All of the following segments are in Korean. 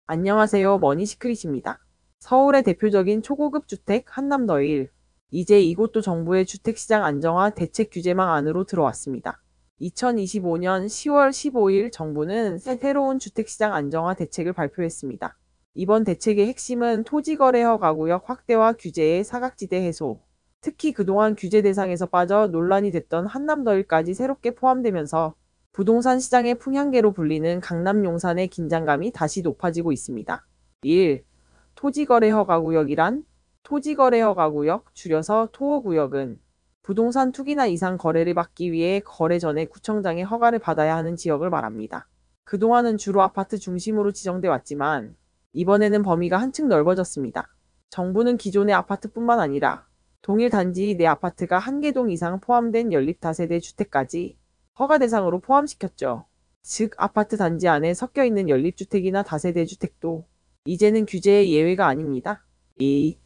안녕하세요. 머니시크릿입니다. 서울의 대표적인 초고급 주택 한남더일. 이제 이곳도 정부의 주택시장 안정화 대책 규제망 안으로 들어왔습니다. 2025년 10월 15일 정부는 새로운 주택시장 안정화 대책을 발표했습니다. 이번 대책의 핵심은 토지거래 허가구역 확대와 규제의 사각지대 해소. 특히 그동안 규제 대상에서 빠져 논란이 됐던 한남더일까지 새롭게 포함되면서 부동산 시장의 풍향계로 불리는 강남 용산의 긴장감이 다시 높아지고 있습니다. 1. 토지거래허가구역이란 토지거래허가구역, 줄여서 토호구역은 부동산 투기나 이상 거래를 받기 위해 거래 전에 구청장의 허가를 받아야 하는 지역을 말합니다. 그동안은 주로 아파트 중심으로 지정돼 왔지만 이번에는 범위가 한층 넓어졌습니다. 정부는 기존의 아파트뿐만 아니라 동일 단지 내 아파트가 한 개 동 이상 포함된 연립 다세대 주택까지 허가 대상으로 포함시켰죠. 즉 아파트 단지 안에 섞여있는 연립주택이나 다세대 주택도 이제는 규제의 예외가 아닙니다. 2.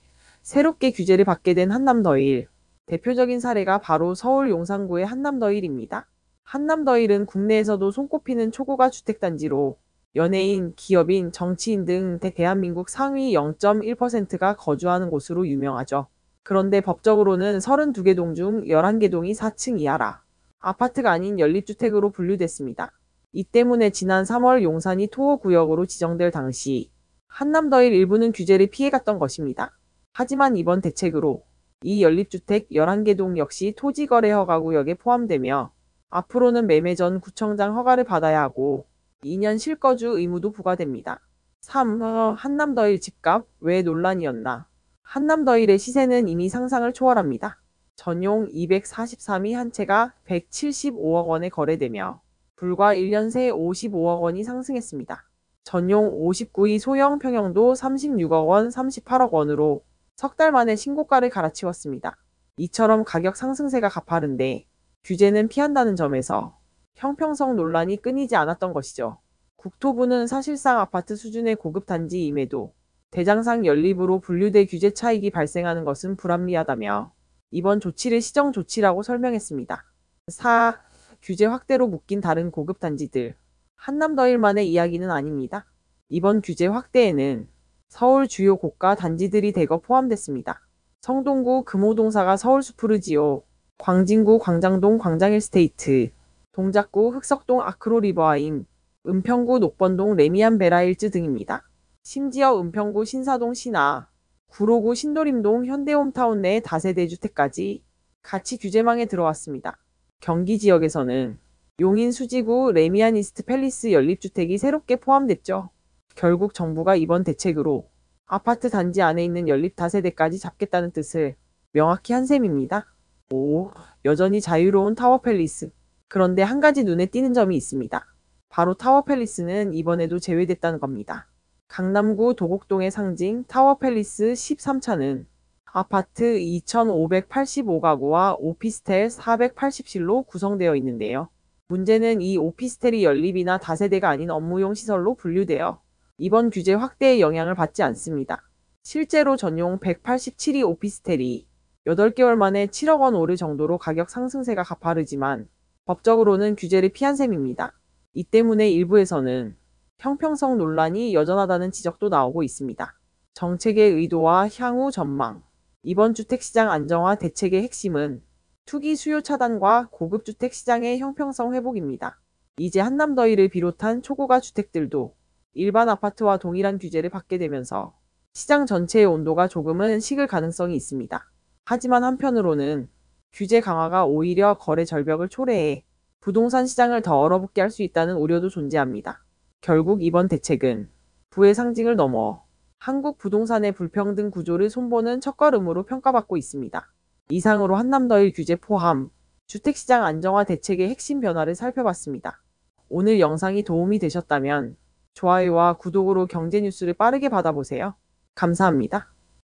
새롭게 규제를 받게 된 한남더일. 대표적인 사례가 바로 서울 용산구의 한남더일입니다. 한남더일은 국내에서도 손꼽히는 초고가 주택단지로 연예인, 기업인, 정치인 등 대한민국 상위 0.1%가 거주하는 곳으로 유명하죠. 그런데 법적으로는 32개 동 중 11개 동이 4층 이하라 아파트가 아닌 연립주택으로 분류됐습니다. 이 때문에 지난 3월 용산이 토호구역으로 지정될 당시 한남더일 일부는 규제를 피해갔던 것입니다. 하지만 이번 대책으로 이 연립주택 11개 동 역시 토지거래허가구역에 포함되며 앞으로는 매매 전 구청장 허가를 받아야 하고 2년 실거주 의무도 부과됩니다. 3. 한남더일 집값 왜 논란이었나? 한남더일의 시세는 이미 상상을 초월합니다. 전용 243이 한 채가 175억 원에 거래되며 불과 1년 새 55억 원이 상승했습니다. 전용 59위 소형 평형도 36억 원, 38억 원으로 석 달 만에 신고가를 갈아치웠습니다. 이처럼 가격 상승세가 가파른데 규제는 피한다는 점에서 형평성 논란이 끊이지 않았던 것이죠. 국토부는 사실상 아파트 수준의 고급 단지임에도 대장상 연립으로 분류돼 규제 차익이 발생하는 것은 불합리하다며 이번 조치를 시정 조치라고 설명했습니다. 4. 규제 확대로 묶인 다른 고급 단지들. 한남더일만의 이야기는 아닙니다. 이번 규제 확대에는 서울 주요 고가 단지들이 대거 포함됐습니다. 성동구 금호동사가 서울숲푸르지오, 광진구 광장동 광장힐스테이트, 동작구 흑석동 아크로리버아임, 은평구 녹번동 레미안 베라힐즈 등입니다. 심지어 은평구 신사동 신화, 구로구 신도림동 현대홈타운 내 다세대 주택까지 같이 규제망에 들어왔습니다. 경기 지역에서는 용인 수지구 레미안 이스트 팰리스 연립주택이 새롭게 포함됐죠. 결국 정부가 이번 대책으로 아파트 단지 안에 있는 연립 다세대까지 잡겠다는 뜻을 명확히 한 셈입니다. 5. 여전히 자유로운 타워팰리스. 그런데 한 가지 눈에 띄는 점이 있습니다. 바로 타워팰리스는 이번에도 제외됐다는 겁니다. 강남구 도곡동의 상징 타워팰리스 13차는 아파트 2,585가구와 오피스텔 480실로 구성되어 있는데요. 문제는 이 오피스텔이 연립이나 다세대가 아닌 업무용 시설로 분류되어 이번 규제 확대의 영향을 받지 않습니다. 실제로 전용 187이 오피스텔이 8개월 만에 7억 원 오를 정도로 가격 상승세가 가파르지만 법적으로는 규제를 피한 셈입니다. 이 때문에 일부에서는 형평성 논란이 여전하다는 지적도 나오고 있습니다. 정책의 의도와 향후 전망. 이번 주택시장 안정화 대책의 핵심은 투기 수요 차단과 고급주택 시장의 형평성 회복입니다. 이제 한남더일을 비롯한 초고가 주택들도 일반 아파트와 동일한 규제를 받게 되면서 시장 전체의 온도가 조금은 식을 가능성이 있습니다. 하지만 한편으로는 규제 강화가 오히려 거래 절벽을 초래해 부동산 시장을 더 얼어붙게 할 수 있다는 우려도 존재합니다. 결국 이번 대책은 부의 상징을 넘어 한국 부동산의 불평등 구조를 손보는 첫걸음으로 평가받고 있습니다. 이상으로 한남더일 규제 포함 주택시장 안정화 대책의 핵심 변화를 살펴봤습니다. 오늘 영상이 도움이 되셨다면 좋아요와 구독으로 경제 뉴스를 빠르게 받아보세요. 감사합니다.